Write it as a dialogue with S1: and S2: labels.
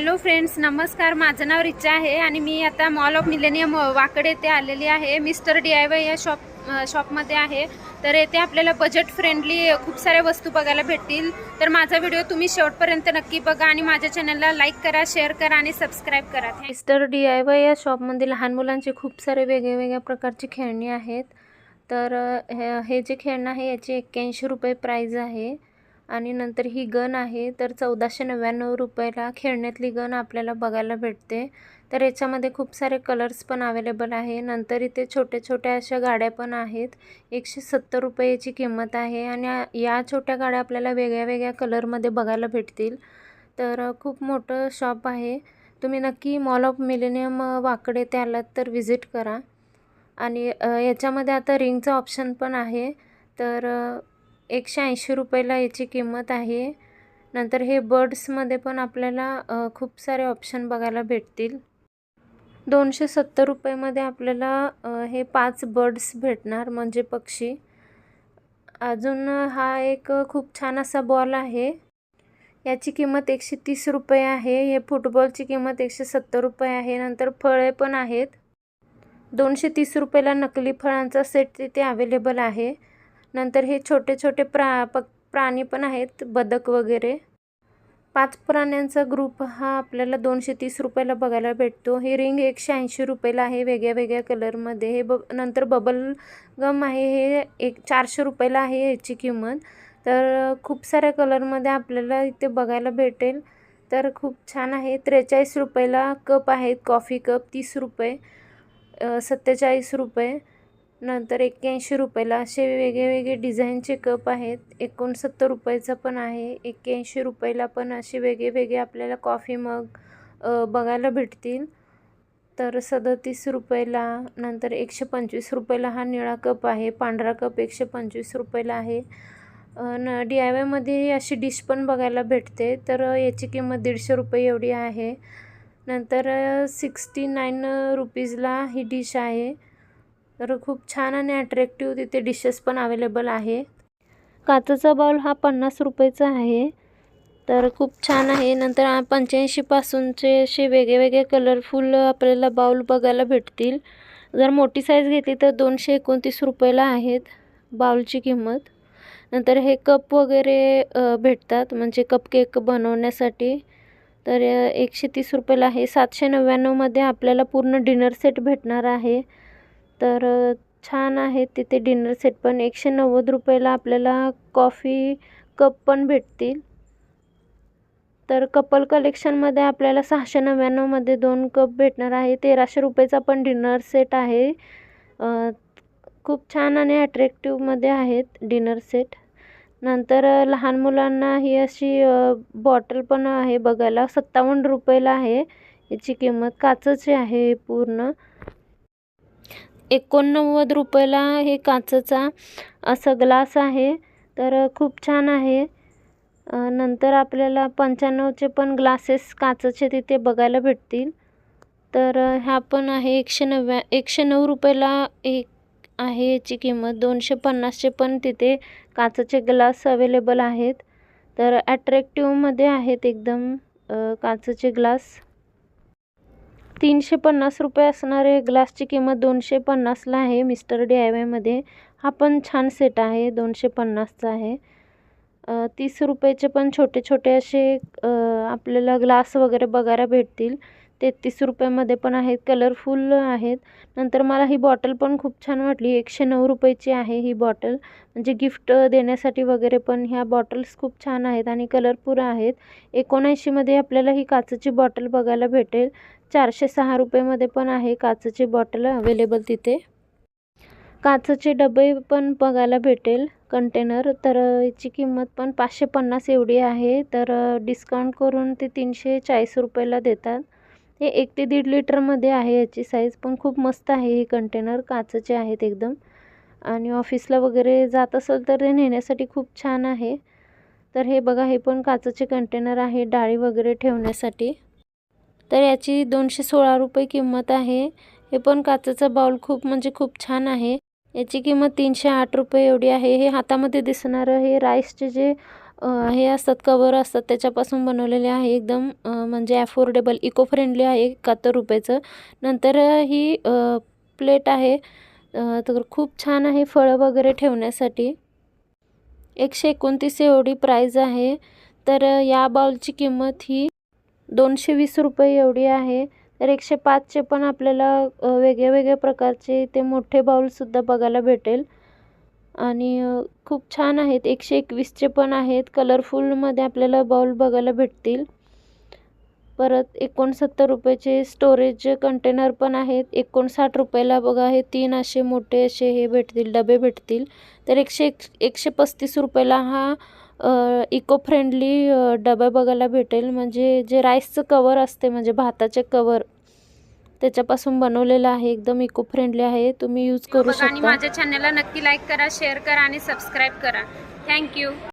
S1: Hello friends, नमस्कार. माझं नाव रिचा आहे आणि मी आता मॉल ऑफ मिलेनियम वाकड येथे आलेली आहे. मिस्टर DIY या शॉपमध्ये आहे. तर येथे आपल्याला बजेट फ्रेंडली खूप साऱ्या वस्तू बघायला भेटतील. तर माझा व्हिडिओ तुम्ही शेवटपर्यंत नक्की बघा आणि माझ्या चॅनलला लाईक करा, शेअर करा आणि सबस्क्राइब करा. मिस्टर DIY या शॉपमध्ये लहान मुलांचे खूप सारे वेगवेगळ्या प्रकारची खेळणी आहेत. तर हे जे खेळणं आहे याची 81 रुपये प्राइस आहे. आणि नंतर ही गन आहे तर 1499 रुपयाला खेळण्यातली गन आपल्याला बघायला भेटते. तर याच्यामध्ये खूप सारे कलर्स पण अवेलेबल आहे. नंतर इथे छोट्या छोट्या अशा गाड्या पण आहेत. 170 रुपये याची किंमत आहे आणि या छोट्या गाड्या आपल्याला वेगळ्या वेगळ्या कलरमध्ये बघायला भेटतील. तर खूप मोठं शॉप आहे. तुम्ही नक्की मॉल ऑफ मिलेनियम वाकड येथे आलात तर व्हिजिट करा. आणि याच्यामध्ये आता रिंगचं ऑप्शन पण आहे. तर 180 रुपयाला याची किंमत आहे. नंतर हे बर्ड्समध्ये पण आपल्याला खूप सारे ऑप्शन बघायला भेटतील. 270 रुपयामध्ये आपल्याला हे 5 बर्ड्स भेटणार, म्हणजे पक्षी. अजून हा एक खूप छान असा बॉल आहे. याची किंमत 130 रुपये आहे. हे फुटबॉलची किंमत 170 रुपये आहे. नंतर फळे पण आहेत. 230 रुपयाला नकली फळांचा सेट तिथे अवेलेबल आहे. नंतर हे छोटे छोटे प्राणी पण आहेत, बदक वगैरे. 5 प्राण्यांचा ग्रुप हा आपल्याला 230 रुपयाला बघायला भेटतो. हे रिंग 180 रुपयाला आहे, वेगळ्या वेगळ्या कलरमध्ये. हे नंतर बबल गम आहे, हे 400 रुपयाला आहे याची किंमत. तर खूप साऱ्या कलरमध्ये आपल्याला इथे बघायला भेटेल. तर खूप छान आहे. 43 रुपयाला कप आहेत, कॉफी कप. 30 रुपये, 47 रुपये. नंतर 81 रुपयाला असे वेगळे डिझाईनचे कप आहेत. 69 रुपयाचा पण आहे. 81 रुपयाला पण असे वेगळे आपल्याला कॉफी मग बघायला भेटतील. तर 37 रुपयाला. नंतर 125 रुपयाला हा निळा कप आहे. पांढरा कप 125 रुपयाला आहे. DIYमध्ये अशी डिश पण बघायला भेटते. तर याची किंमत 150 रुपये एवढी आहे. नंतर 69 रुपीजला ही डिश आहे. तर खूप छान आणि अट्रॅक्टिव्ह तिथे डिशेस पण अवेलेबल आहे. काचेचा बाउल हा 50 रुपयाचा आहे. तर खूप छान आहे. नंतर 85 पासूनचे असे वेगळे कलरफुल आपल्याला बाउल बघायला भेटतील. जर मोठी साईज घेतली तर 229 रुपयाला आहेत बाउलची किंमत. नंतर हे कप वगैरे भेटतात, म्हणजे कपकेक बनवण्यासाठी. तर 130 रुपयाला आहे. 799मध्ये आपल्याला पूर्ण डिनर सेट भेटणार आहे. तर छान आहे तिथे डिनर सेट पण. 190 रुपयाला आपल्याला कॉफी कप पण भेटतील. तर कपल कलेक्शनमध्ये आपल्याला 699मध्ये 2 कप भेटणार आहे. 1300 रुपयाचा पण डिनर सेट आहे. खूप छान आणि अट्रॅक्टिव्हमध्ये आहेत डिनर सेट. नंतर लहान मुलांना ही अशी बॉटल पण आहे बघायला. 57 रुपयाला आहे याची किंमत. काचेची आहे पूर्ण. 89 रुपयाला हे काचेचा असा ग्लास आहे. तर खूप छान आहे. नंतर आपल्याला 95चे पण ग्लासेस काचेचे तिथे बघायला भेटतील. तर ह्या पण आहे 109 रुपयाला एक आहे याची किंमत. 250चे पण तिथे काचेचे ग्लास अवेलेबल आहेत. तर अट्रॅक्टिव्हमध्ये आहेत एकदम काचेचे ग्लास. 350 रुपये असणारे ग्लासची किंमत 250ला आहे मिस्टर DIYमध्ये. हा पण छान सेट आहे, 250चा आहे. 30 रुपयाचे पण छोटे छोटे असे आपल्याला ग्लास वगैरे बघायला भेटतील. 33 रुपयामध्ये पण आहेत, कलरफुल आहेत. नंतर मला ही बॉटल पण खूप छान वाटली. 109 रुपयाची आहे ही बॉटल, म्हणजे गिफ्ट देण्यासाठी वगैरे पण ह्या बॉटल्स खूप छान आहेत आणि कलरफुल आहेत. 79मध्ये आपल्याला ही काचेची बॉटल बघायला भेटेल. 406 रुपयामध्ये पण आहे काचेची बॉटल अवेलेबल तिथे. काचेचे डबे पण बघायला भेटेल, कंटेनर. तर याची किंमत पण 550 एवढी आहे. तर डिस्काउंट करून ते 340 रुपयाला देतात. हे 1 ते 1.5 लिटरमध्ये आहे याची साईज. पण खूप मस्त आहे हे कंटेनर, काचेचे आहेत एकदम. आणि ऑफिसला वगैरे जात असेल तर ते नेण्यासाठी खूप छान आहे. तर हे बघा, हे पण काचेचे कंटेनर आहे डाळी वगैरे ठेवण्यासाठी. तर याची 216 रुपये किंमत आहे. हे पण काचेचा बाउल खूप छान आहे. याची किंमत 308 रुपये एवढी आहे. हे हातामध्ये दिसणारं हे राईसचे जे
S2: हे असतात कवर असतात त्याच्यापासून बनवलेले आहे. एकदम म्हणजे अफोर्डेबल इको फ्रेंडली आहे 71 रुपयाचं. नंतर ही प्लेट आहे, तर खूप छान आहे फळं वगैरे ठेवण्यासाठी. 129 एवढी प्राईज आहे. तर या बाउलची किंमत ही 220 रुपये एवढी आहे. तर 105चे पण आपल्याला वेगळ्या वेगळ्या प्रकारचे ते मोठे बाउलसुद्धा बघायला भेटेल आणि खूप छान आहेत. 121चे पण आहेत. कलरफुलमध्ये आपल्याला बाउल बघायला भेटतील. परत 69 रुपयाचे स्टोरेज कंटेनर पण आहेत. 59 रुपयाला बघा हे 3 असे मोठे असे हे भेटतील, डबे भेटतील. तर 135 रुपयाला हा इको फ्रेंडली डबा बघायला भेटेल. म्हणजे जे राईसचं कवर असते म्हणजे भाताचे कवर त्याच्यापासून बनवलेलं आहे. एकदम इको फ्रेंडली आहे. तुम्ही यूज करू
S1: बघा आणि
S2: शकता.
S1: माझ्या चॅनलला नक्की लाईक करा, शेअर करा आणि सबस्क्राईब करा. थँक्यू.